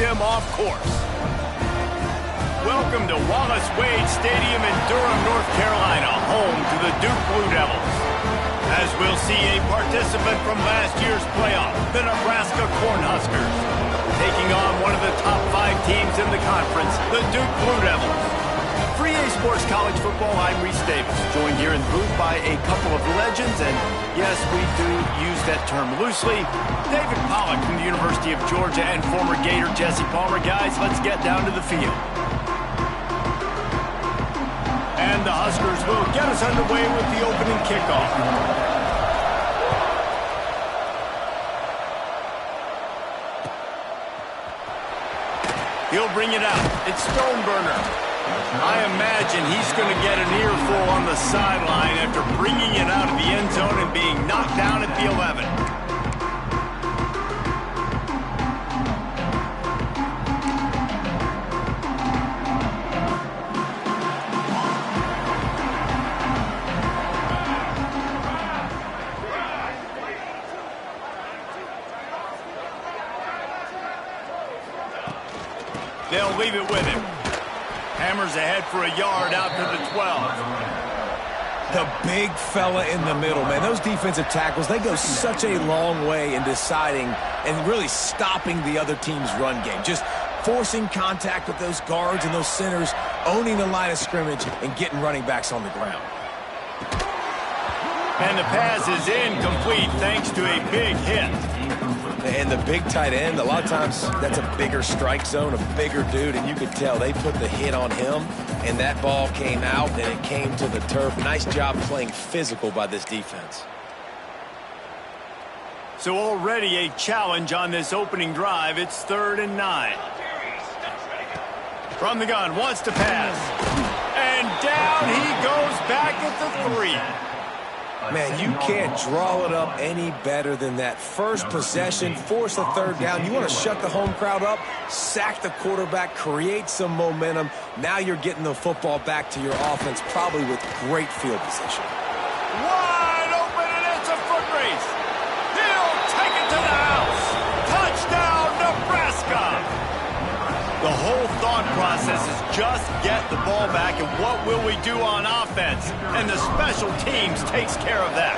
them off course. Welcome to Wallace Wade Stadium in Durham, North Carolina, home to the Duke Blue Devils. As we'll see a participant from last year's playoff, the Nebraska Cornhuskers, taking on one of the top 5 teams in the conference, the Duke Blue Devils. For EA Sports College Football, I'm Reese Davis, joined here in the booth by a couple of legends, and yes, we do use that term loosely. David Pollack from the University of Georgia and former Gator Jesse Palmer. Guys, let's get down to the field. And the Huskers will get us underway with the opening kickoff. He'll bring it out. It's Stoneburner. I imagine he's going to get an earful on the sideline after bringing it out of the end zone and being knocked down at the 11. They'll leave it with him. Hammers ahead for a yard out to the 12. The big fella in the middle, man. Those defensive tackles, they go such a long way in deciding and really stopping the other team's run game. Just forcing contact with those guards and those centers, owning the line of scrimmage, and getting running backs on the ground. And the pass is incomplete thanks to a big hit. And the big tight end, a lot of times that's a bigger strike zone, a bigger dude, and you could tell they put the hit on him, and that ball came out, and it came to the turf. Nice job playing physical by this defense. So already a challenge on this opening drive. It's 3rd and 9. From the gun, wants to pass. And down he goes back at the 3. Man, you can't draw it up any better than that. First possession, force a 3rd down. You want to shut the home crowd up, sack the quarterback, create some momentum. Now you're getting the football back to your offense, probably with great field position. Wide open, and it's a foot race. He'll take it to the house. Touchdown, Nebraska. The whole thought process is just get the ball back, and what will we do on offense? And the special teams takes care of that.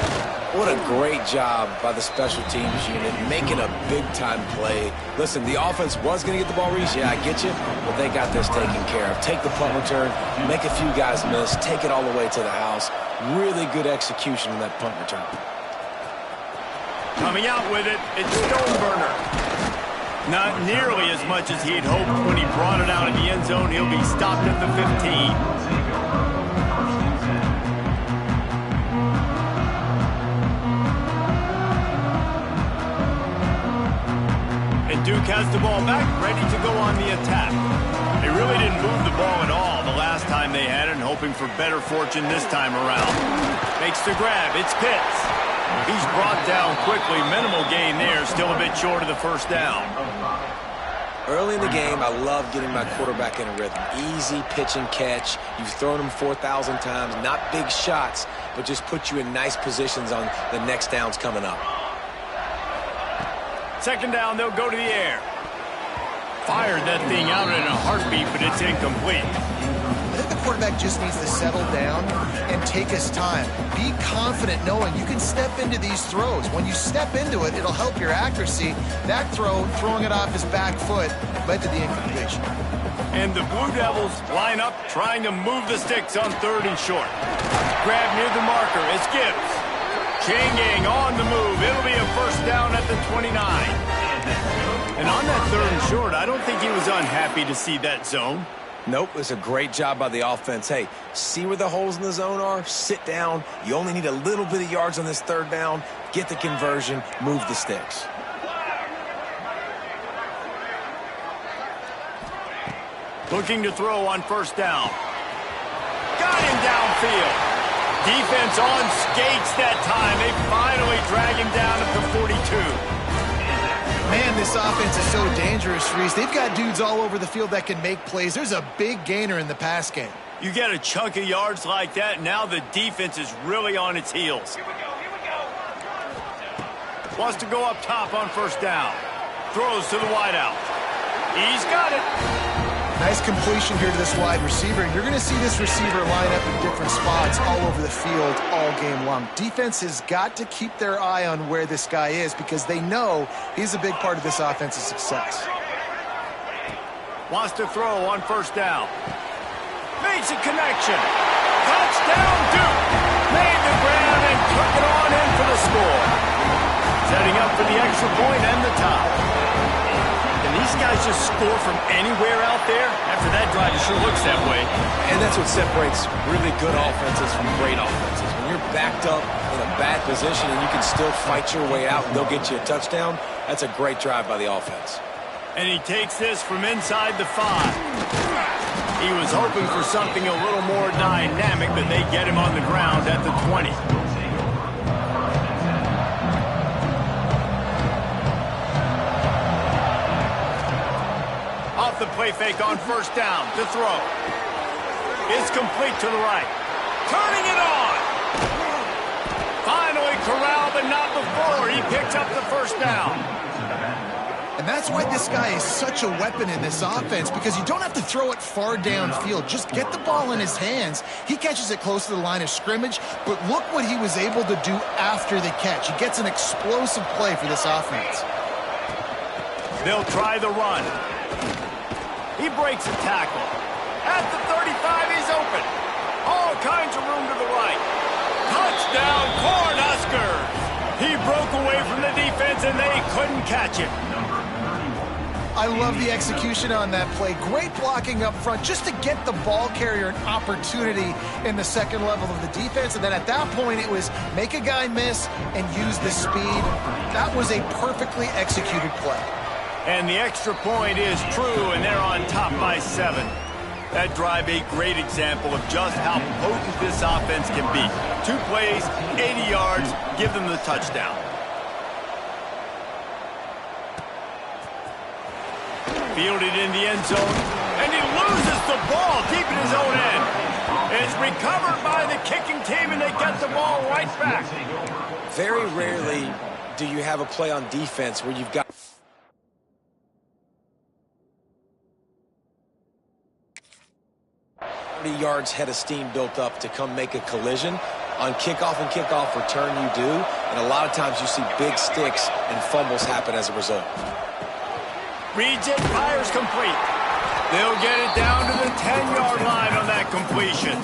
What a great job by the special teams unit, making a big-time play. Listen, the offense was going to get the ball, Reese. Yeah, I get you, but they got this taken care of. Take the punt return, make a few guys miss, take it all the way to the house. Really good execution on that punt return. Coming out with it, it's Stoneburner. Not nearly as much as he had hoped when he brought it out in the end zone. He'll be stopped at the 15. And Duke has the ball back, ready to go on the attack. They really didn't move the ball at all the last time they had it, and hoping for better fortune this time around. Makes the grab. It's Pitts. He's brought down quickly. Minimal gain there. Still a bit short of the 1st down. Early in the game, I love getting my quarterback in a rhythm. Easy pitch and catch. You've thrown him 4,000 times. Not big shots, but just put you in nice positions on the next downs coming up. 2nd down, they'll go to the air. Fired that thing out in a heartbeat, but it's incomplete. I think the quarterback just needs to settle down and take his time. Be confident knowing you can step into these throws. When you step into it, it'll help your accuracy. That throw, throwing it off his back foot, led to the incompletion. And the Blue Devils line up, trying to move the sticks on 3rd and short. Grab near the marker. It's Gibbs. Chain gang on the move. It'll be a 1st down at the 29. And on that 3rd and short, I don't think he was unhappy to see that zone. Nope, it's a great job by the offense. Hey, see where the holes in the zone are? Sit down. You only need a little bit of yards on this 3rd down. Get the conversion. Move the sticks. Looking to throw on 1st down. Got him downfield. Defense on skates that time. They finally drag him down at the 42. Man, this offense is so dangerous, Reese. They've got dudes all over the field that can make plays. There's a big gainer in the pass game. You get a chunk of yards like that, now the defense is really on its heels. Here we go. Wants to go up top on 1st down. Throws to the wideout. He's got it. Nice completion here to this wide receiver. You're going to see this receiver line up in different spots all over the field all game long. Defense has got to keep their eye on where this guy is because they know he's a big part of this offense's success. Wants to throw on first down. Makes a connection. Touchdown, Duke. Made the grab and took it on in for the score. Setting up for the extra point and the tie. Can these guys just score from anywhere out there? After that drive, it sure looks that way. And that's what separates really good offenses from great offenses. When you're backed up in a bad position and you can still fight your way out and they'll get you a touchdown, that's a great drive by the offense. And he takes this from inside the 5. He was hoping for something a little more dynamic, but they get him on the ground at the 20. Off the play fake on first down to throw. It's complete to the right. Turning it on. Finally corralled, but not before. He picks up the first down. And that's why this guy is such a weapon in this offense, because you don't have to throw it far downfield. Just get the ball in his hands. He catches it close to the line of scrimmage, but look what he was able to do after the catch. He gets an explosive play for this offense. They'll try the run. He breaks a tackle. At the 35, he's open. All kinds of room to the right. Touchdown, Cornhuskers! He broke away from the defense, and they couldn't catch him. I love the execution on that play. Great blocking up front just to get the ball carrier an opportunity in the second level of the defense. And then at that point, it was make a guy miss and use the speed. That was a perfectly executed play. And the extra point is true, and they're on top by 7. That drive, a great example of just how potent this offense can be. 2 plays, 80 yards, give them the touchdown. Fielded in the end zone, and he loses the ball deep in his own end. It's recovered by the kicking team, and they get the ball right back. Very rarely do you have a play on defense where you've got 30 yards head of steam built up to come make a collision. On kickoff and kickoff return, you do, and a lot of times you see big sticks and fumbles happen as a result. Reads it, fires complete. They'll get it down to the 10-yard line on that completion.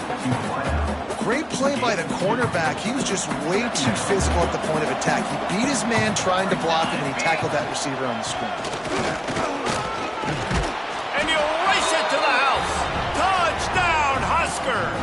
Great play by the cornerback. He was just way too physical at the point of attack. He beat his man trying to block him, and he tackled that receiver on the screen. And he'll race it to the house. Touchdown, Huskers!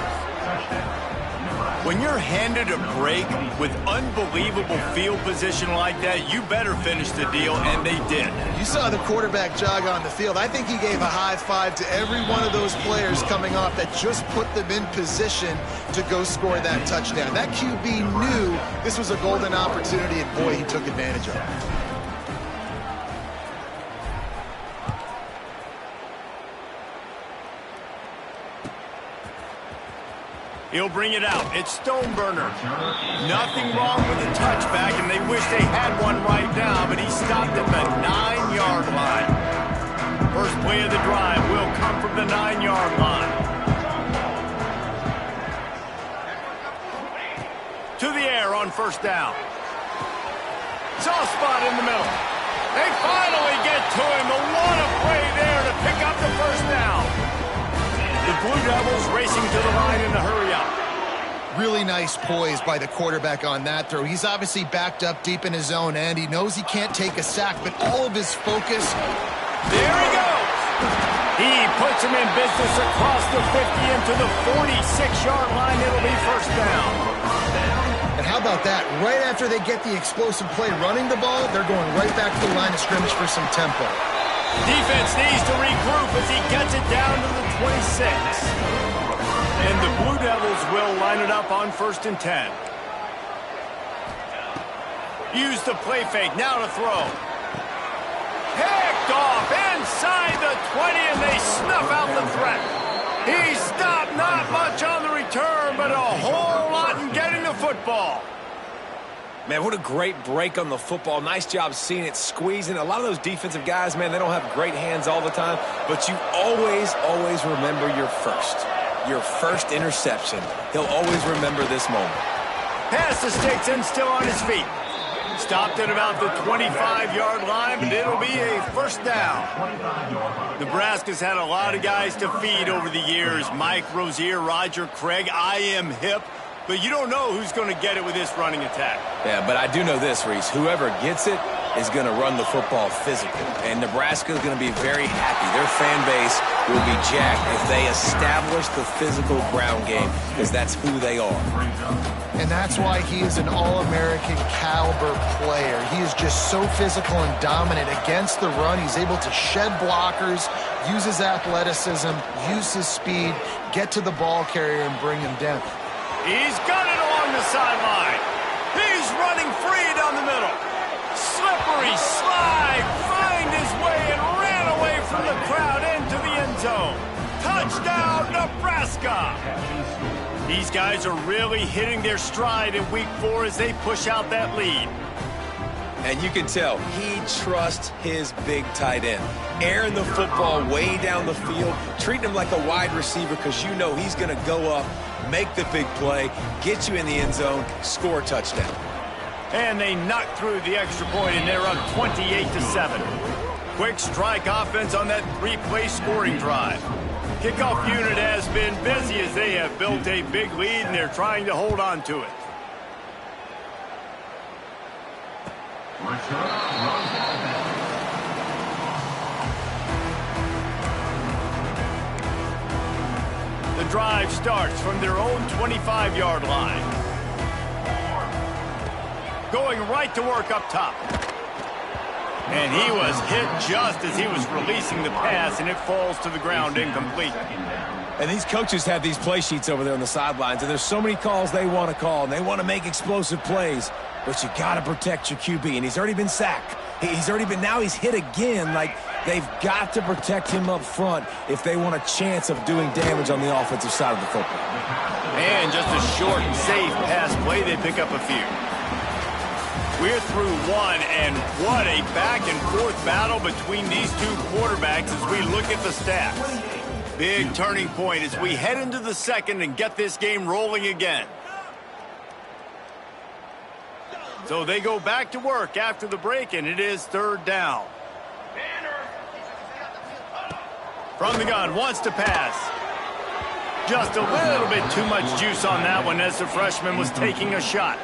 When you're handed a break with unbelievable field position like that, you better finish the deal, and they did. You saw the quarterback jog on the field. I think he gave a high five to every one of those players coming off that just put them in position to go score that touchdown. That QB knew this was a golden opportunity, and boy, he took advantage of it. He'll bring it out. It's Stoneburner. Nothing wrong with the touchback, and they wish they had one right now, but he stopped at the 9-yard line. First play of the drive will come from the 9-yard line. To the air on first down. Soft spot in the middle. They finally get to him. But what a play there to pick up the first down. The Blue Devils racing to the line in a hurry-up. Really nice poise by the quarterback on that throw. He's obviously backed up deep in his own end. He knows he can't take a sack, but all of his focus. There he goes. He puts him in business across the 50 into the 46-yard line. It'll be first down. And how about that? Right after they get the explosive play running the ball, they're going right back to the line of scrimmage for some tempo. Defense needs to regroup as he gets it down to the 26. And the Blue Devils will line it up on 1st and 10. Use the play fake, now to throw. Picked off inside the 20, and they snuff out the threat. He stopped, not much on the return, but a whole lot in getting the football. Man, what a great break on the football. Nice job seeing it, squeezing. A lot of those defensive guys, man, they don't have great hands all the time, but you always, always remember your first interception. He'll always remember this moment. Pass to Sticks and still on his feet. Stopped at about the 25-yard line, but it'll be a first down. Nebraska's had a lot of guys to feed over the years. Mike Rozier, Roger Craig, I am hip. But you don't know who's going to get it with this running attack. Yeah, but I do know this, Reese. Whoever gets it is going to run the football physical. And Nebraska is going to be very happy. Their fan base will be jacked if they establish the physical ground game, because that's who they are. And that's why he is an All-American caliber player. He is just so physical and dominant against the run. He's able to shed blockers, use his athleticism, use his speed, get to the ball carrier and bring him down. He's got it along the sideline. He's running free down the middle. Slippery slide, find his way and ran away from the crowd into the end zone. Touchdown, Nebraska! These guys are really hitting their stride in week 4 as they push out that lead. And you can tell he trusts his big tight end. Airing the football way down the field, treating him like a wide receiver because you know he's going to go up, make the big play, get you in the end zone, score a touchdown. And they knock through the extra point, and they're up 28-7. Quick strike offense on that 3-play scoring drive. Kickoff unit has been busy as they have built a big lead, and they're trying to hold on to it. The drive starts from their own 25-yard line. Going right to work up top. And he was hit just as he was releasing the pass, and it falls to the ground incomplete. And these coaches have these play sheets over there on the sidelines, and there's so many calls they want to call, and they want to make explosive plays. But you got to protect your QB, and he's already been sacked. Now he's hit again. Like, they've got to protect him up front if they want a chance of doing damage on the offensive side of the football. And just a short and safe pass play, they pick up a few. We're through one, and what a back-and-forth battle between these two quarterbacks as we look at the stats. Big turning point as we head into the second and get this game rolling again. So they go back to work after the break, and it is third down. From the gun, wants to pass. Just a little bit too much juice on that one as the freshman was taking a shot.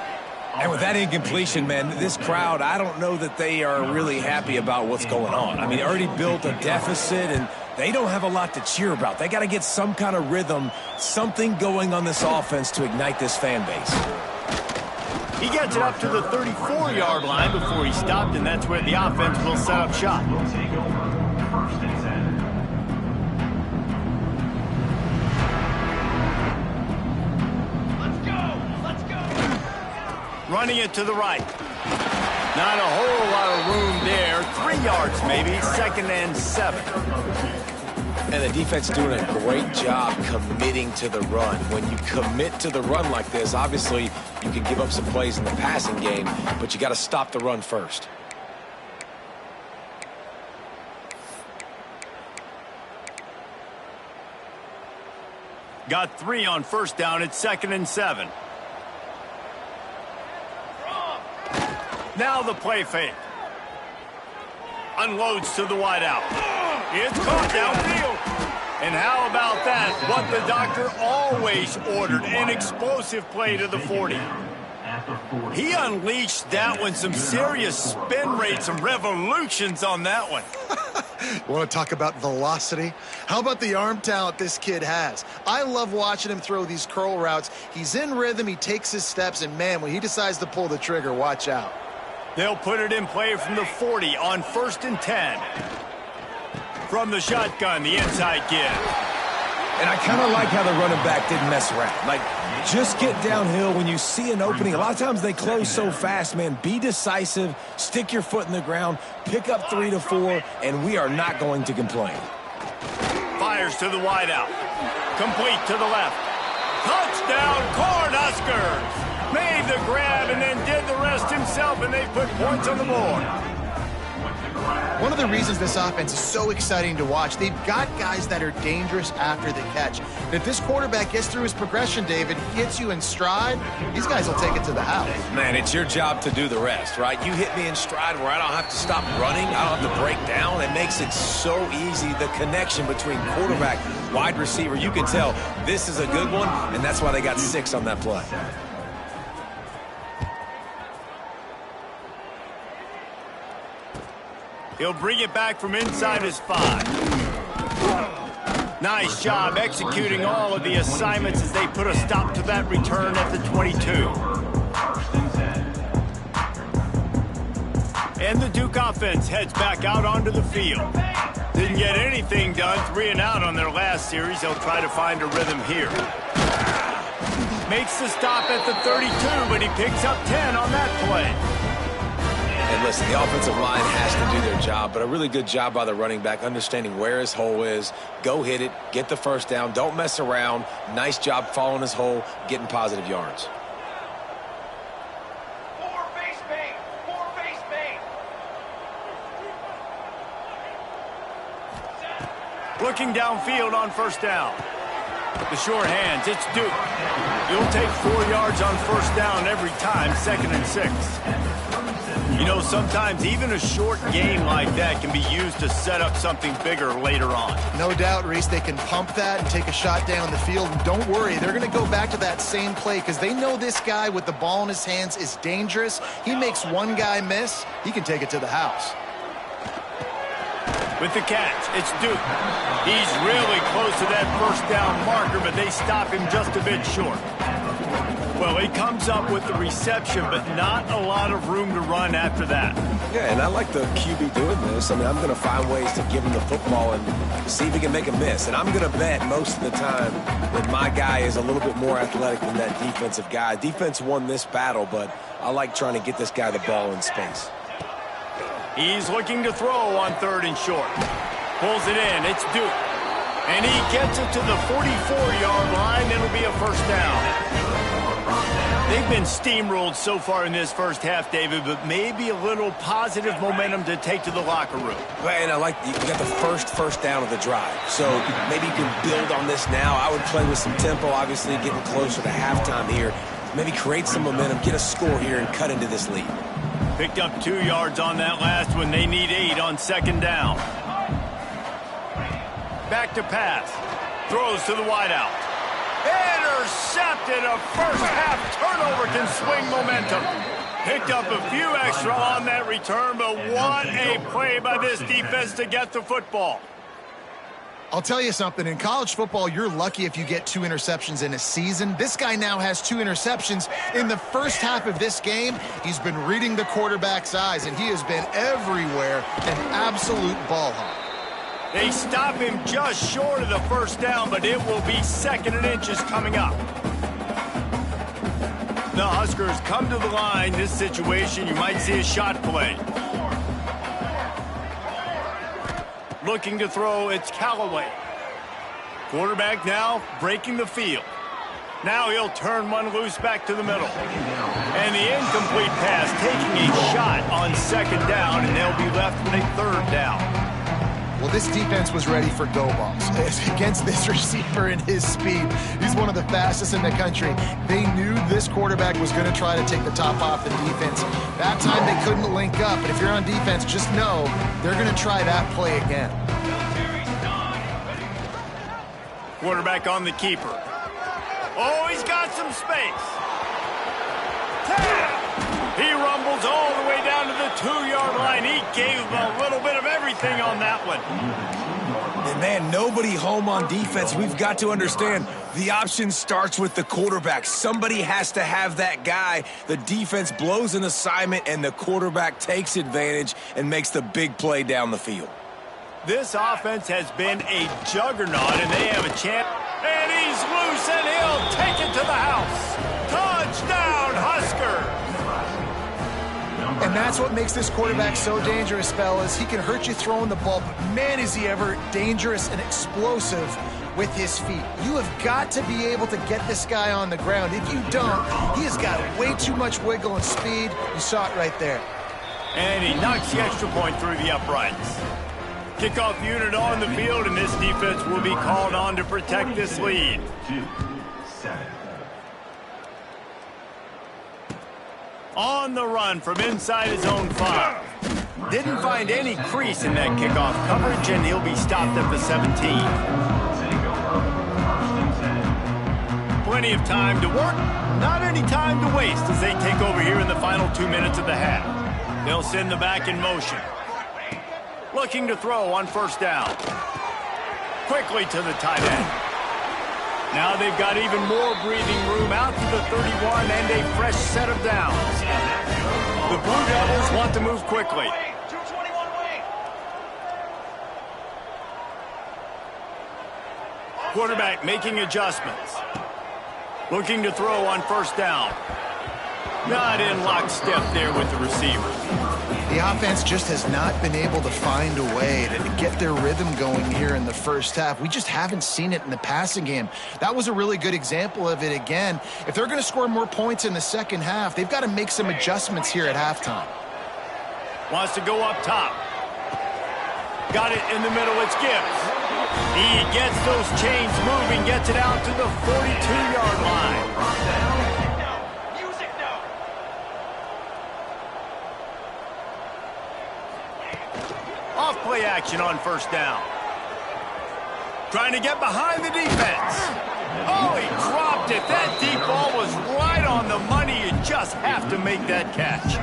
And with that incompletion, man, this crowd, I don't know that they are really happy about what's going on. I mean, already built a deficit, and they don't have a lot to cheer about. They got to get some kind of rhythm, something going on this offense to ignite this fan base. He gets it up to the 34-yard line before he stopped, and that's where the offense will set up shop. Running it to the right. Not a whole lot of room there. 3 yards maybe, 2nd and 7. And the defense doing a great job committing to the run. When you commit to the run like this, obviously you can give up some plays in the passing game, but you got to stop the run first. Got 3 on first down. It's 2nd and 7. Now the play fake. Unloads to the wideout. It's caught downfield. And how about that? What the doctor always ordered, an explosive play to the 40. He unleashed that one, some serious spin rate, some revolutions on that one. Want to talk about velocity? How about the arm talent this kid has? I love watching him throw these curl routes. He's in rhythm, he takes his steps, and man, when he decides to pull the trigger, watch out. They'll put it in play from the 40 on 1st and 10. From the shotgun, the inside give. And I kind of like how the running back didn't mess around. Like, just get downhill when you see an opening. A lot of times they close so fast, man. Be decisive, stick your foot in the ground, pick up 3 to 4, and we are not going to complain. Fires to the wideout. Complete to the left. Touchdown, Cornhuskers! Made the grab and then did the rest himself, and they put points on the board. One of the reasons this offense is so exciting to watch, they've got guys that are dangerous after the catch. And if this quarterback gets through his progression, David, hits you in stride, these guys will take it to the house. Man, it's your job to do the rest, right? You hit me in stride where I don't have to stop running. I don't have to break down. It makes it so easy. The connection between quarterback, wide receiver, you can tell this is a good one, and that's why they got 6 on that play. He'll bring it back from inside his 5. Nice job executing all of the assignments as they put a stop to that return at the 22. And the Duke offense heads back out onto the field. Didn't get anything done, 3 and out on their last series. They'll try to find a rhythm here. Makes the stop at the 32, but he picks up 10 on that play. And listen, the offensive line has to do their job, but a really good job by the running back, understanding where his hole is. Go hit it, get the first down, don't mess around. Nice job following his hole, getting positive yards. Looking downfield on first down. The short hands, it's Duke. You'll take 4 yards on first down every time, 2nd and 6. You know, sometimes even a short game like that can be used to set up something bigger later on. No doubt, Reese, they can pump that and take a shot down the field. And don't worry, they're going to go back to that same play because they know this guy with the ball in his hands is dangerous. He makes one guy miss, he can take it to the house. With the catch, it's Duke. He's really close to that first down marker, but they stop him just a bit short. Well, he comes up with the reception, but not a lot of room to run after that. Yeah, and I like the QB doing this. I mean, I'm going to find ways to give him the football and see if he can make a miss. And I'm going to bet most of the time that my guy is a little bit more athletic than that defensive guy. Defense won this battle, but I like trying to get this guy the ball in space. He's looking to throw on 3rd and short. Pulls it in. It's Duke. And he gets it to the 44-yard line. It'll be a first down. They've been steamrolled so far in this first half, David, but maybe a little positive momentum to take to the locker room. And I like you got the first down of the drive. So maybe you can build on this now. I would play with some tempo, obviously getting closer to halftime here. Maybe create some momentum, get a score here, and cut into this lead. Picked up 2 yards on that last one. They need 8 on 2nd down. Back to pass. Throws to the wideout. Intercepted. A first-half turnover can swing momentum. Picked up a few extra on that return, but what a play by this defense to get the football. I'll tell you something, in college football, you're lucky if you get 2 interceptions in a season. This guy now has 2 interceptions. In the first half of this game, he's been reading the quarterback's eyes, and he has been everywhere, an absolute ball hawk. They stop him just short of the first down, but it will be 2nd and inches coming up. The Huskers come to the line. This situation, you might see a shot play. Looking to throw, it's Callaway. Quarterback now breaking the field. Now he'll turn one loose back to the middle. And the incomplete pass taking a shot on 2nd down, and they'll be left with a 3rd down. Well, this defense was ready for go balls. Against this receiver and his speed, he's one of the fastest in the country. They knew this quarterback was going to try to take the top off the defense. That time they couldn't link up, but if you're on defense, just know they're going to try that play again. Quarterback on the keeper. Oh, he's got some space. He rumbles all the way down to the 2-yard line. He gave a little bit of everything on that one. And man, nobody home on defense. We've got to understand the option starts with the quarterback. Somebody has to have that guy. The defense blows an assignment, and the quarterback takes advantage and makes the big play down the field. This offense has been a juggernaut, and they have a chance. And he's loose, and he'll take it to the house. Touchdown, Huskers! And that's what makes this quarterback so dangerous, fellas. He can hurt you throwing the ball, but man, is he ever dangerous and explosive with his feet. You have got to be able to get this guy on the ground. If you don't, he has got way too much wiggle and speed. You saw it right there. And he knocks the extra point through the uprights. Kickoff unit on the field, and this defense will be called on to protect this lead. On the run from inside his own 5. Didn't find any crease in that kickoff coverage, and he'll be stopped at the 17. Plenty of time to work, not any time to waste as they take over here in the final 2 minutes of the half. They'll send the back in motion. Looking to throw on first down. Quickly to the tight end. Now they've got even more breathing room out to the 31 and a fresh set of downs. The Blue Devils want to move quickly. Quarterback making adjustments. Looking to throw on first down. Not in lockstep there with the receiver. The offense just has not been able to find a way to get their rhythm going here in the first half. We just haven't seen it in the passing game. That was a really good example of it again. If they're going to score more points in the second half, they've got to make some adjustments here at halftime. Wants to go up top. Got it in the middle. It's Gibbs. He gets those chains moving, gets it out to the 42-yard line. Off play action on first down. Trying to get behind the defense. Oh, he dropped it. That deep ball was right on the money. You just have to make that catch.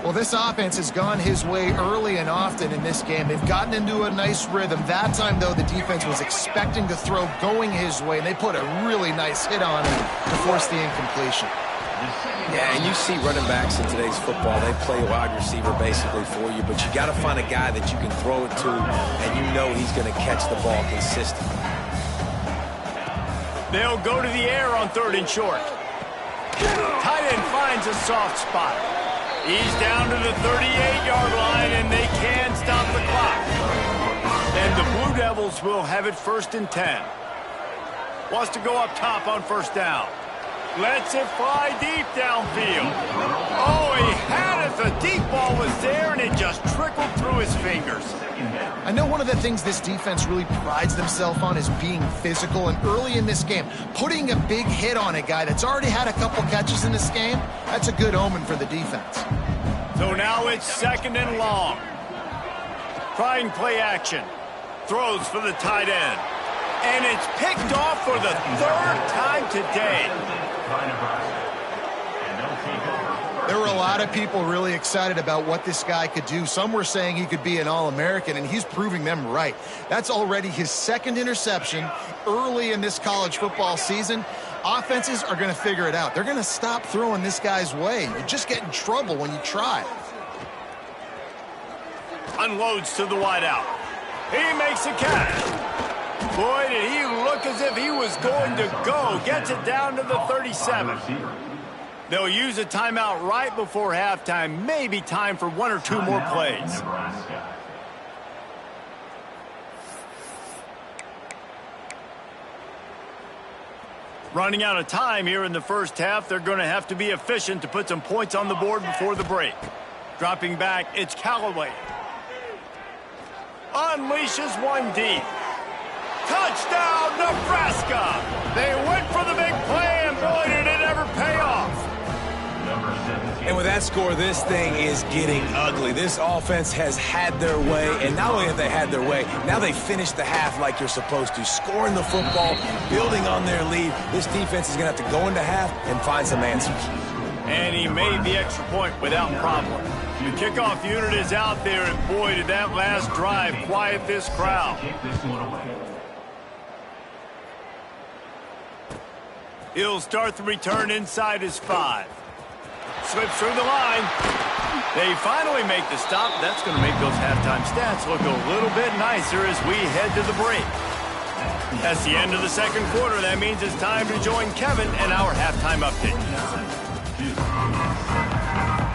Well, this offense has gone his way early and often in this game. They've gotten into a nice rhythm. That time, though, the defense was expecting to throw going his way, and they put a really nice hit on him to force the incompletion. Yeah, and you see running backs in today's football, they play wide receiver basically for you, but you got to find a guy that you can throw it to, and you know he's going to catch the ball consistently. They'll go to the air on 3rd and short. Tight end finds a soft spot. He's down to the 38-yard line, and they can stop the clock. And the Blue Devils will have it 1st and 10. Wants to go up top on first down. Lets it fly deep downfield. Oh, he had it. The deep ball was there, and it just trickled through his fingers. I know one of the things this defense really prides themselves on is being physical, and early in this game, putting a big hit on a guy that's already had a couple catches in this game, that's a good omen for the defense. So now it's 2nd and long. Trying play action. Throws for the tight end. And it's picked off for the 3rd time today. There were a lot of people really excited about what this guy could do. Some were saying he could be an All-American, and he's proving them right. That's already his 2nd interception early in this college football season. Offenses are going to figure it out. They're going to stop throwing this guy's way. You just get in trouble when you try. Unloads to the wideout. He makes a catch. Boy, did he look as if he was going to go. Gets it down to the 37. They'll use a timeout right before halftime. Maybe time for 1 or 2 more plays. Running out of time here in the first half. They're going to have to be efficient to put some points on the board before the break. Dropping back, it's Callaway. Unleashes one deep. Touchdown, Nebraska! They went for the big play, and boy, did it ever pay off. And with that score, this thing is getting ugly. This offense has had their way, and not only have they had their way, now they finished the half like you're supposed to, scoring the football, building on their lead. This defense is going to have to go into half and find some answers. And he made the extra point without problem. The kickoff unit is out there, and boy, did that last drive quiet this crowd. He'll start the return inside his 5. Slips through the line. They finally make the stop. That's going to make those halftime stats look a little bit nicer as we head to the break. That's the end of the second quarter. That means it's time to join Kevin and our halftime update.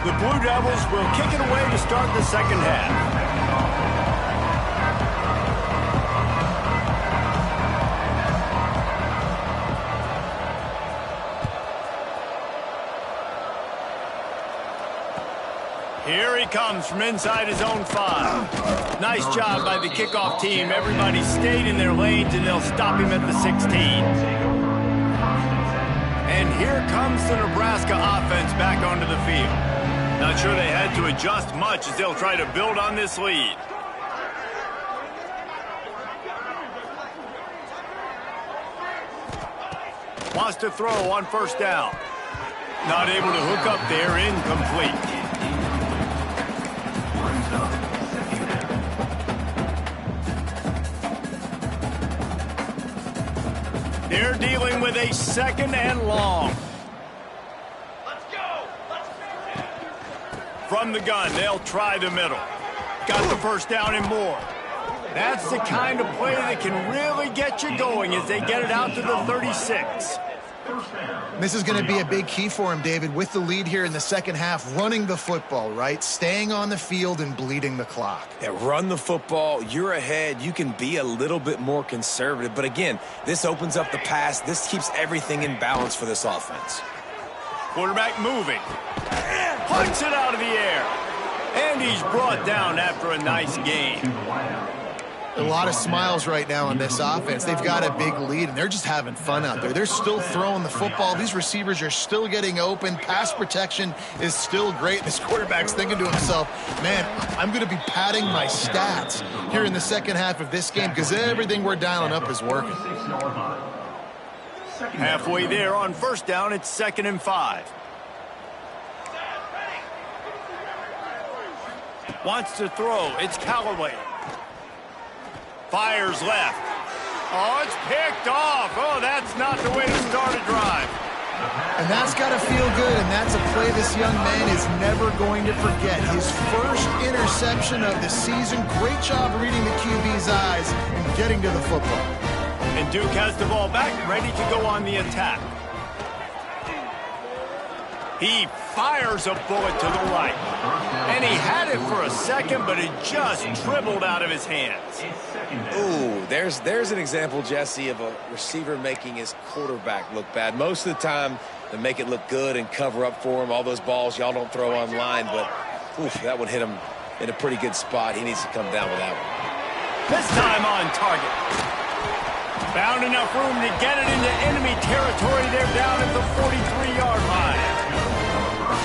The Blue Devils will kick it away to start the second half. Here he comes from inside his own 5. Nice job by the kickoff team. Everybody stayed in their lanes, and they'll stop him at the 16. And here comes the Nebraska offense back onto the field. Not sure they had to adjust much as they'll try to build on this lead. Wants to throw on first down. Not able to hook up there, incomplete. They're dealing with a second and long. Let's go. From the gun, they'll try the middle. Got the first down and more. That's the kind of play that can really get you going as they get it out to the 36. This is going to be a big key for him, David, with the lead here in the second half, running the football, right? Staying on the field and bleeding the clock. Yeah, run the football. You're ahead. You can be a little bit more conservative. But again, this opens up the pass. This keeps everything in balance for this offense. Quarterback moving. Punts it out of the air. And he's brought down after a nice gain. A lot of smiles right now on this offense. They've got a big lead, and they're just having fun out there. They're still throwing the football. These receivers are still getting open. Pass protection is still great. This quarterback's thinking to himself, man, I'm going to be padding my stats here in the second half of this game because everything we're dialing up is working. Halfway there on first down, it's 2nd and 5. Wants to throw. It's Callaway. Fires left. Oh, it's picked off. Oh, that's not the way to start a drive. And that's got to feel good, and that's a play this young man is never going to forget. His first interception of the season. Great job reading the QB's eyes and getting to the football. And Duke has the ball back, ready to go on the attack. He fires a bullet to the right. And he had it for a second, but it just dribbled out of his hands. Ooh, there's an example, Jesse, of a receiver making his quarterback look bad. Most of the time, they make it look good and cover up for him. All those balls y'all don't throw online, but oof, that one hit him in a pretty good spot. He needs to come down with that one. This time on target. Found enough room to get it into enemy territory. They're down at the 43-yard line.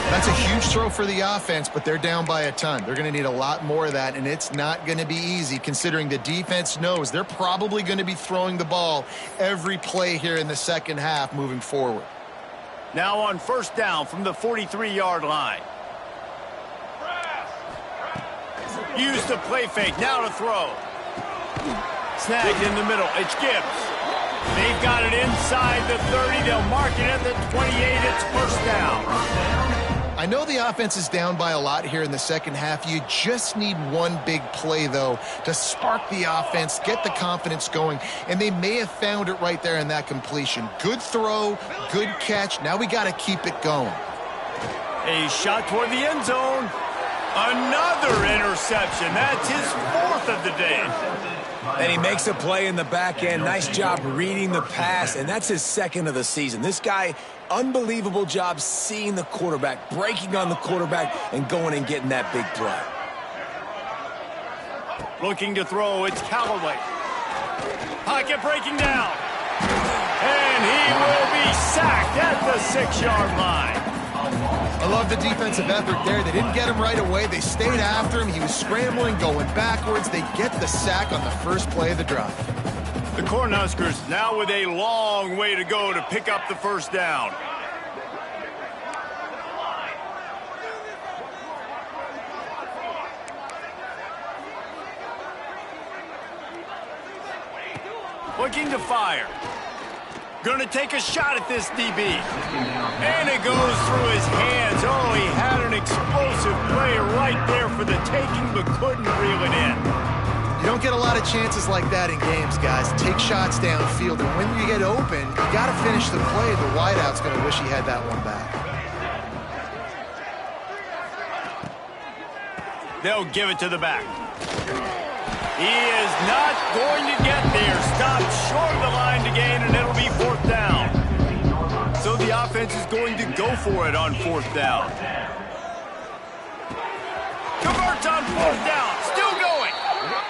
That's a huge throw for the offense, but they're down by a ton. They're going to need a lot more of that, and it's not going to be easy considering the defense knows they're probably going to be throwing the ball every play here in the second half moving forward. Now on first down from the 43-yard line. Use the play fake. Now to throw. Snagged in the middle. It's Gibbs. They've got it inside the 30. They'll mark it at the 28. It's first down. I know the offense is down by a lot here in the second half. You just need one big play, though, to spark the offense, get the confidence going, and they may have found it right there in that completion. Good throw, good catch. Now we got to keep it going. A shot toward the end zone. Another interception. That's his 4th of the day. And he makes a play in the back end. Nice job reading the pass, and that's his 2nd of the season. This guy, unbelievable job seeing the quarterback, breaking on the quarterback, and going and getting that big play. Looking to throw, it's Callaway. Pocket breaking down. And he will be sacked at the 6-yard line. I love the defensive effort there. They didn't get him right away. They stayed after him. He was scrambling, going backwards. They get the sack on the first play of the drive. The Cornhuskers now with a long way to go to pick up the first down. Looking to fire. Going to take a shot at this DB. And it goes through his hands. Oh, he had an explosive play right there for the taking, but couldn't reel it in. You don't get a lot of chances like that in games, guys. Take shots downfield, and when you get open, you got to finish the play. The wideout's going to wish he had that one back. They'll give it to the back. He is not going to get there. Stopped short of the line to gain, and it'll be 4th down. So the offense is going to go for it on 4th down. Converts on 4th down. Still going.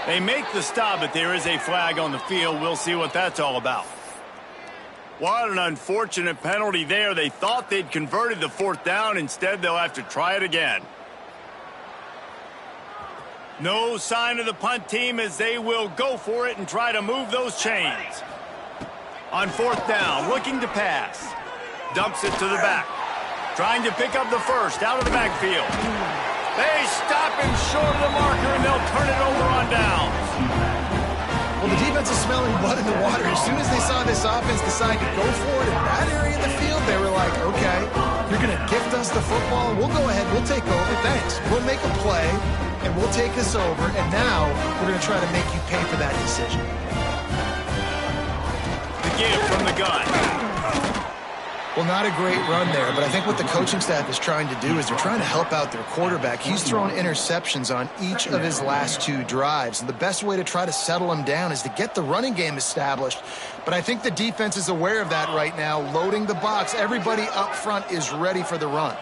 They make the stop, but there is a flag on the field. We'll see what that's all about. What an unfortunate penalty there. They thought they'd converted the 4th down. Instead, they'll have to try it again. No sign of the punt team as they will go for it and try to move those chains. On 4th down, looking to pass. Dumps it to the back. Trying to pick up the first out of the backfield. They stop him short of the marker, and they'll turn it over on downs. Well, the defense is smelling blood in the water. As soon as they saw this offense decide to go for it in that area of the field, they were like, okay, you're going to gift us the football. We'll go ahead. We'll take over. Thanks. We'll make a play, and we'll take this over. And now we're going to try to make you pay for that decision. The give from the gun. Well, not a great run there, but I think what the coaching staff is trying to do is they're trying to help out their quarterback. He's thrown interceptions on each of his last 2 drives, and the best way to try to settle him down is to get the running game established. But I think the defense is aware of that right now, loading the box. Everybody up front is ready for the run.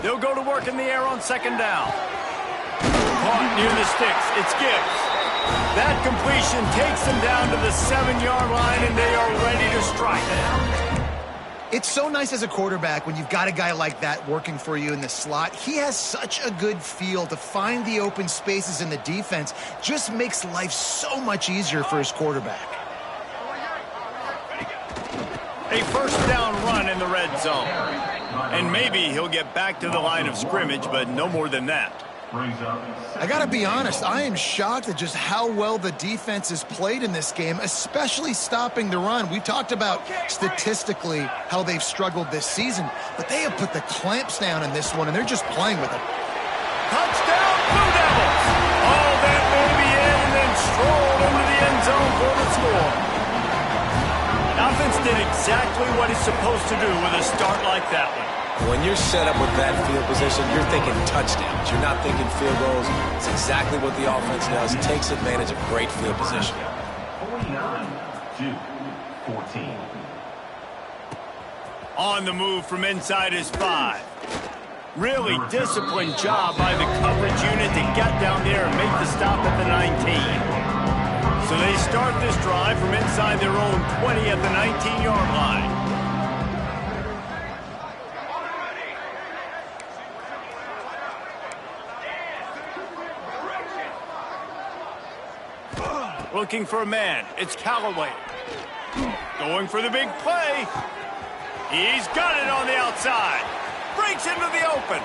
They'll go to work in the air on 2nd down. Caught near the sticks. It's Gibbs. That completion takes them down to the 7-yard line, and they are ready to strike. It's so nice as a quarterback when you've got a guy like that working for you in the slot. He has such a good feel to find the open spaces in the defense. Just makes life so much easier for his quarterback. A 1st down run in the red zone. And maybe he'll get back to the line of scrimmage, but no more than that. I got to be honest, I am shocked at just how well the defense has played in this game, especially stopping the run. We talked about statistically how they've struggled this season, but they have put the clamps down in this one, and they're just playing with it. Touchdown, Blue Devils! All that baby in and then strolled into the end zone for the score. Offense did exactly what it's supposed to do with a start like that one. When you're set up with that field position, you're thinking touchdowns. You're not thinking field goals. It's exactly what the offense does. Takes advantage of great field position. 49-14. On the move from inside his 5. Really disciplined job by the coverage unit to get down there and make the stop at the 19. So they start this drive from inside their own 20 at the 19-yard line. Looking for a man. It's Callaway. Going for the big play. He's got it on the outside. Breaks into the open.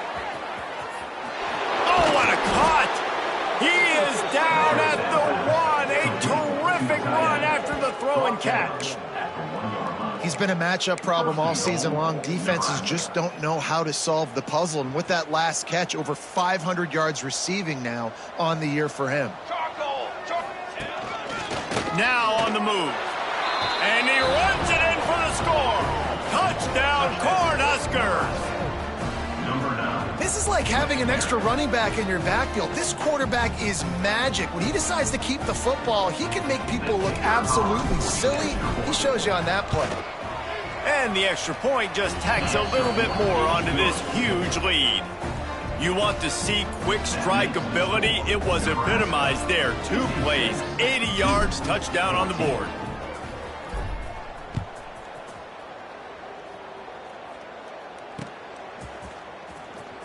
Oh, what a cut. He is down at the 1. A terrific run after the throw and catch. He's been a matchup problem all season long. Defenses just don't know how to solve the puzzle. And with that last catch, over 500 yards receiving now on the year for him. Now on the move. And he runs it in for the score. Touchdown, Cornhuskers. This is like having an extra running back in your backfield. This quarterback is magic. When he decides to keep the football, he can make people look absolutely silly. He shows you on that play. And the extra point just tacks a little bit more onto this huge lead. You want to see quick strike ability? It was epitomized there. 2 plays, 80 yards, touchdown on the board.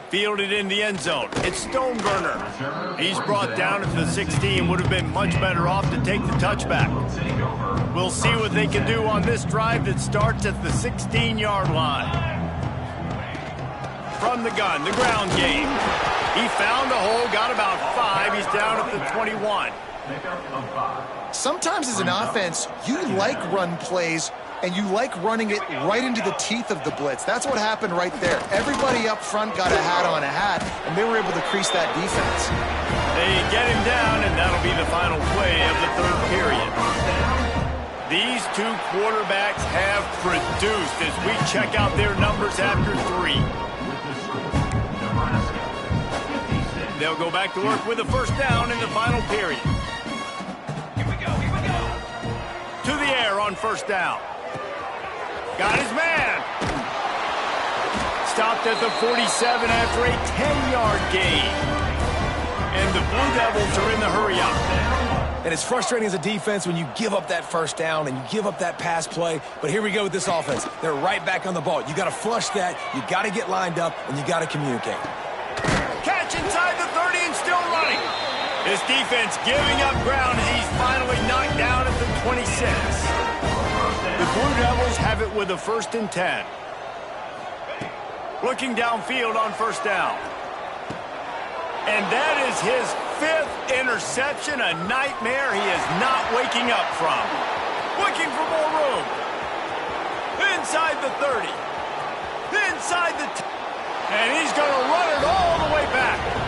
Fielded in the end zone. It's Stoneburner. He's brought down at the 16. Would have been much better off to take the touchback. We'll see what they can do on this drive that starts at the 16-yard line. From the gun, the ground game. He found a hole, got about 5. He's down at the 21. Sometimes as an offense, you like run plays, and you like running it right into the teeth of the blitz. That's what happened right there. Everybody up front got a hat on a hat, and they were able to crease that defense. They get him down, and that'll be the final play of the 3rd period. These 2 quarterbacks have produced as we check out their numbers after 3. They'll go back to work with a first down in the final period. Here we go, here we go. To the air on first down. Got his man. Stopped at the 47 after a 10-yard gain. And the Blue Devils are in the hurry up. And it's frustrating as a defense when you give up that first down and you give up that pass play. But here we go with this offense. They're right back on the ball. You got to flush that. You got to get lined up, and you got to communicate. Catch inside the 30 and still running. This defense giving up ground as he's finally knocked down at the 26. The Blue Devils have it with a 1st and 10. Looking downfield on first down. And that is his 5th interception, a nightmare he is not waking up from. Looking for more room. Inside the 30. Inside the 10. And he's going to run it all the way back.